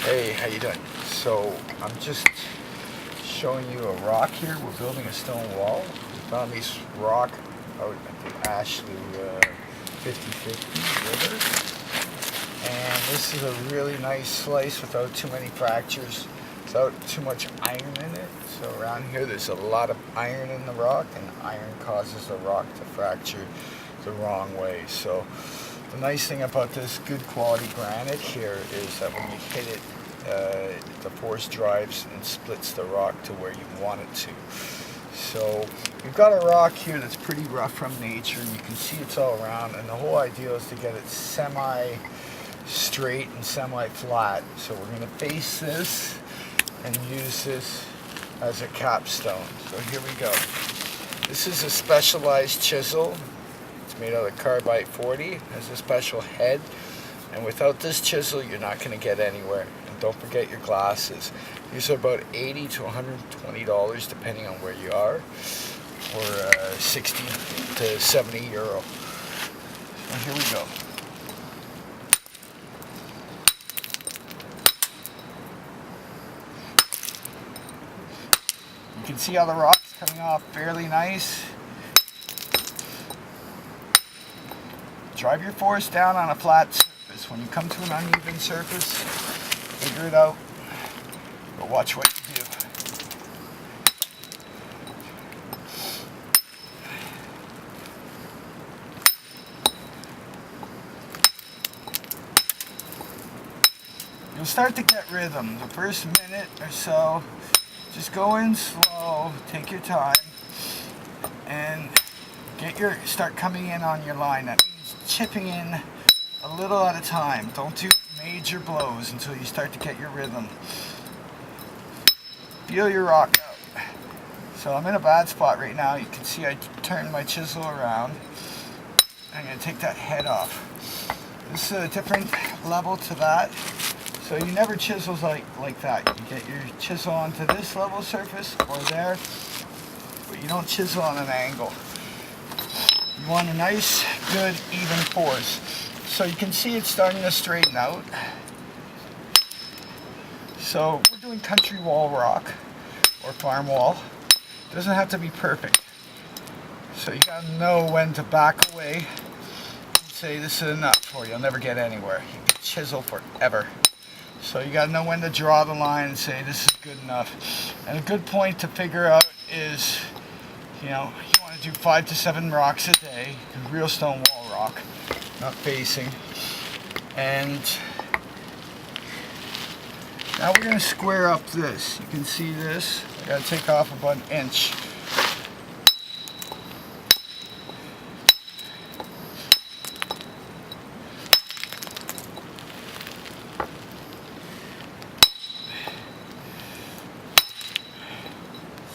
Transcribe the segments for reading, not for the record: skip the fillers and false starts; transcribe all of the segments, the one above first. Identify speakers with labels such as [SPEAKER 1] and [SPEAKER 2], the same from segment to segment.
[SPEAKER 1] Hey, how you doing? So I'm just showing you a rock here. We're building a stone wall. We found this rock out at the Ashley 50/50 river, and this is a really nice slice without too many fractures, without too much iron in it. So around here there's a lot of iron in the rock, and iron causes the rock to fracture the wrong way. So the nice thing about this good quality granite here is that when you hit it, the force drives and splits the rock to where you want it to. So you've got a rock here that's pretty rough from nature, and you can see it's all around, and the whole idea is to get it semi-straight and semi-flat. So we're going to face this and use this as a capstone. So here we go. This is a specialized chisel. It's made out of carbide 40, has a special head, and without this chisel you're not going to get anywhere. And don't forget your glasses. These are about $80 to $120 depending on where you are, or 60 to 70 euro. So here we go. You can see how the rock's coming off fairly nice. Drive your force down on a flat surface. When you come to an uneven surface, figure it out, but watch what you do. You'll start to get rhythm. The first minute or so, just go in slow, take your time, and start coming in on your line. That means chipping in a little at a time. Don't do major blows until you start to get your rhythm. Feel your rock out. So I'm in a bad spot right now. You can see I turned my chisel around. I'm going to take that head off. This is a different level to that. So you never chisel like that. You get your chisel onto this level surface or there, but you don't chisel on an angle. You want a nice, good, even force. So you can see it's starting to straighten out. So we're doing country wall rock or farm wall. It doesn't have to be perfect. So you gotta know when to back away and say this is enough, or you'll never get anywhere. You can chisel forever. So you gotta know when to draw the line and say this is good enough. And a good point to figure out is, you want to do 5 to 7 rocks a day, real stone wall rock, not facing. And now we're going to square up this. You can see this. I got to take off about an inch.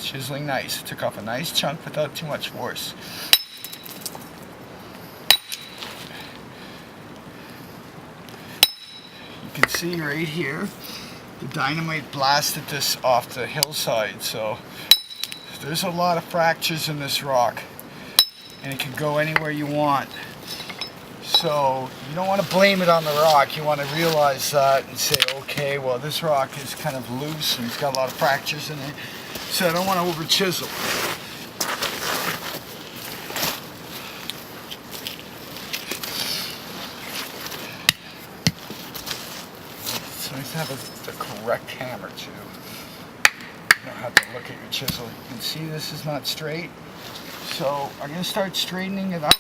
[SPEAKER 1] Chiseling nice. Took off a nice chunk without too much force. You can see right here, the dynamite blasted this off the hillside, so there's a lot of fractures in this rock, and it can go anywhere you want. So you don't want to blame it on the rock. You want to realize that and say, okay, well, this rock is kind of loose and it's got a lot of fractures in it, so I don't want to over chisel. It's nice to have the correct hammer too. You don't have to look at your chisel. You can see this is not straight, so I'm going to start straightening it up.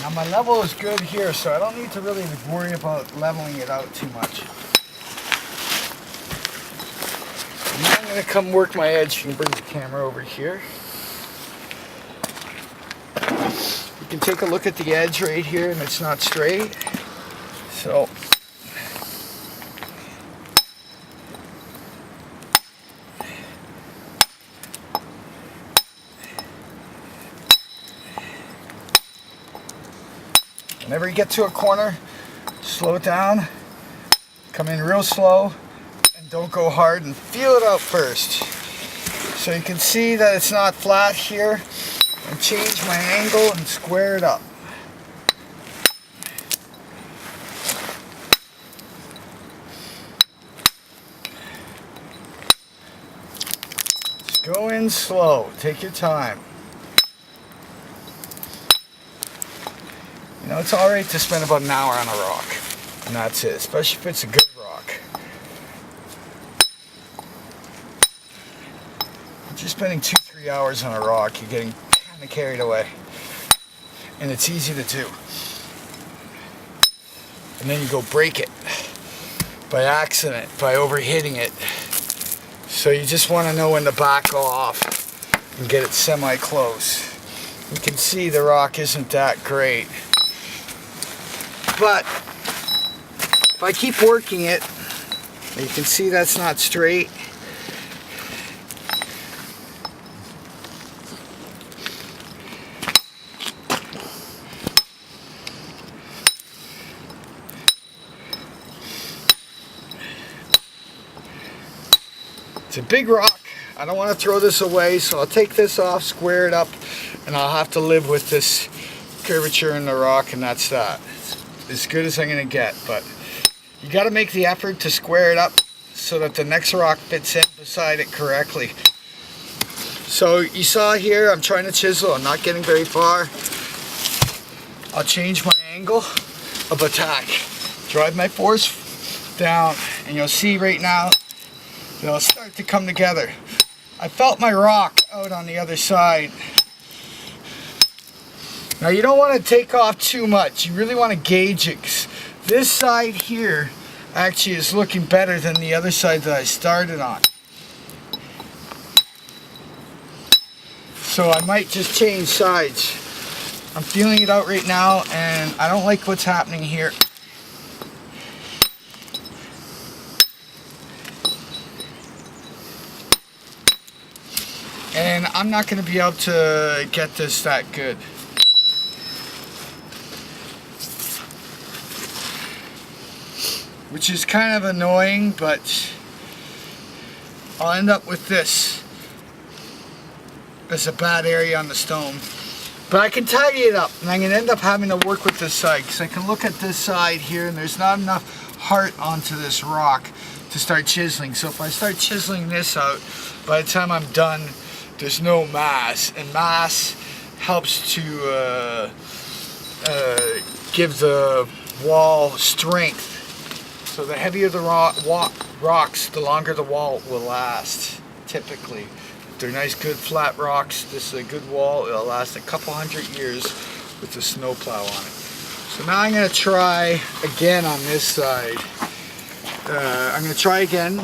[SPEAKER 1] Now my level is good here, so I don't need to really worry about leveling it out too much. Now I'm going to come work my edge. You can bring the camera over here. You can take a look at the edge right here, and it's not straight. So whenever you get to a corner, slow it down, come in real slow, and don't go hard, and feel it out first. So you can see that it's not flat here, and change my angle and square it up. Go in slow, take your time. You know, it's alright to spend about an hour on a rock, and that's it, especially if it's a good rock. If you're spending 2-3 hours on a rock, you're getting kind of carried away, and it's easy to do. And then you go break it by accident, by overhitting it. So you just want to know when to back off and get it semi-close. You can see the rock isn't that great. But if I keep working it, you can see that's not straight. It's a big rock. I don't want to throw this away, so I'll take this off, square it up, and I'll have to live with this curvature in the rock, and that's that. As good as I'm going to get, but you got to make the effort to square it up so that the next rock fits in beside it correctly. So you saw here, I'm trying to chisel. I'm not getting very far. I'll change my angle of attack. Drive my force down, and you'll see right now they'll start to come together. I felt my rock out on the other side. Now you don't want to take off too much. You really want to gauge it. This side here actually is looking better than the other side that I started on. So I might just change sides. I'm feeling it out right now, and I don't like what's happening here. And I'm not going to be able to get this that good. Which is kind of annoying, but I'll end up with this as a bad area on the stone. But I can tidy it up, and I'm going to end up having to work with this side, because I can look at this side here and there's not enough heart onto this rock to start chiseling. So if I start chiseling this out, by the time I'm done, there's no mass, and mass helps to give the wall strength. So the heavier the rocks, the longer the wall will last, typically. If they're nice, good, flat rocks, this is a good wall. It'll last a couple hundred years with the snowplow on it. So now I'm going to try again on this side. I'm going to try again.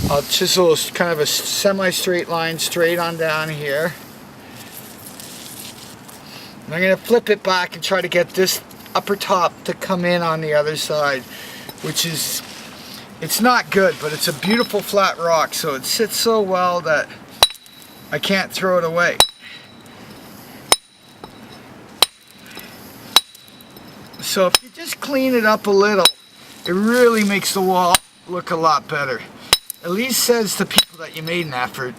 [SPEAKER 1] I'll chisel kind of a semi-straight line straight on down here. And I'm going to flip it back and try to get this upper top to come in on the other side, which is, it's not good, but it's a beautiful flat rock, so it sits so well that I can't throw it away. So if you just clean it up a little, it really makes the wall look a lot better. At least says to people that you made an effort.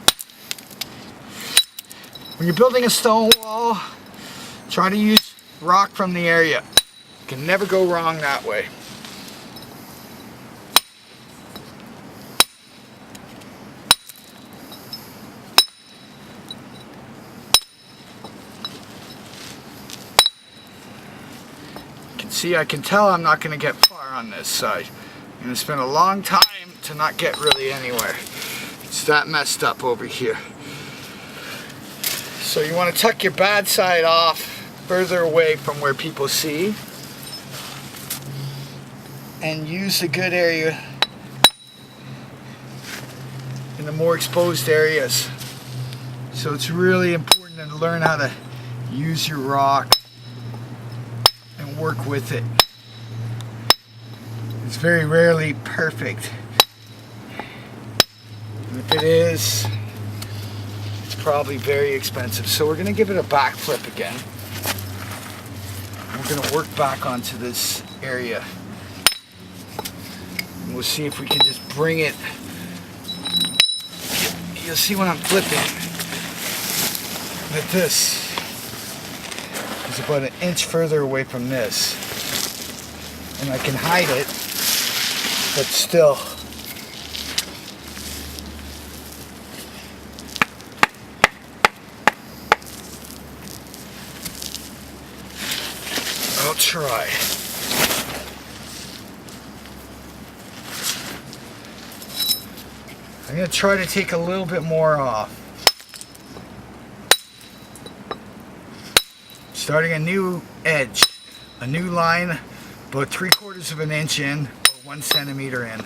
[SPEAKER 1] When you're building a stone wall, try to use rock from the area. You can never go wrong that way. You can see, I can tell I'm not going to get far on this side. I'm going to spend a long time to not get really anywhere. It's that messed up over here. So you want to tuck your bad side off further away from where people see, and use the good area in the more exposed areas. So it's really important to learn how to use your rock and work with it. It's very rarely perfect. And if it is, it's probably very expensive. So we're going to give it a backflip again. We're going to work back onto this area. And we'll see if we can just bring it. You'll see when I'm flipping that this is about an inch further away from this. And I can hide it, but still. I'll try. I'm going to try to take a little bit more off. Starting a new edge, a new line, about 3/4 of an inch in, or 1 centimeter in.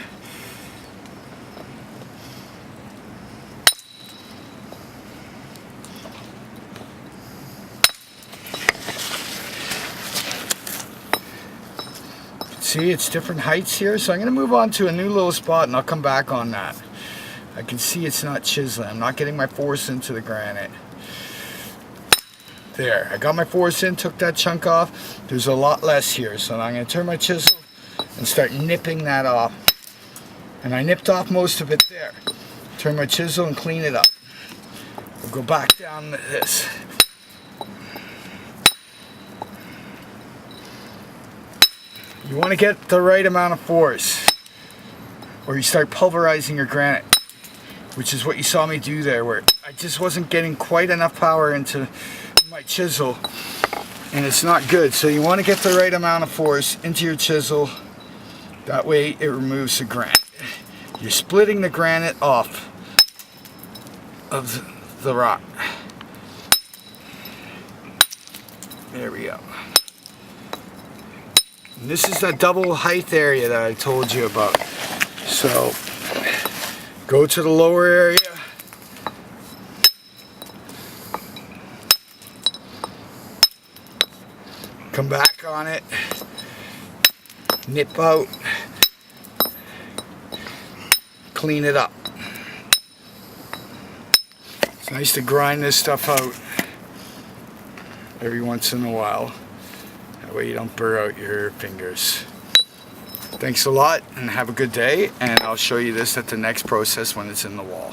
[SPEAKER 1] See, it's different heights here, so I'm going to move on to a new little spot and I'll come back on that. I can see it's not chiseling. I'm not getting my force into the granite. There, I got my force in, took that chunk off. There's a lot less here, so I'm going to turn my chisel and start nipping that off. And I nipped off most of it there. Turn my chisel and clean it up. We'll go back down to this. You want to get the right amount of force, or you start pulverizing your granite, which is what you saw me do there, where I just wasn't getting quite enough power into my chisel, and it's not good. So you want to get the right amount of force into your chisel, that way it removes the granite. You're splitting the granite off of the rock. There we go. And this is that double height area that I told you about. So go to the lower area. Come back on it. Nip out. Clean it up. It's nice to grind this stuff out every once in a while. That way you don't burr out your fingers. Thanks a lot and have a good day, and I'll show you this at the next process when it's in the wall.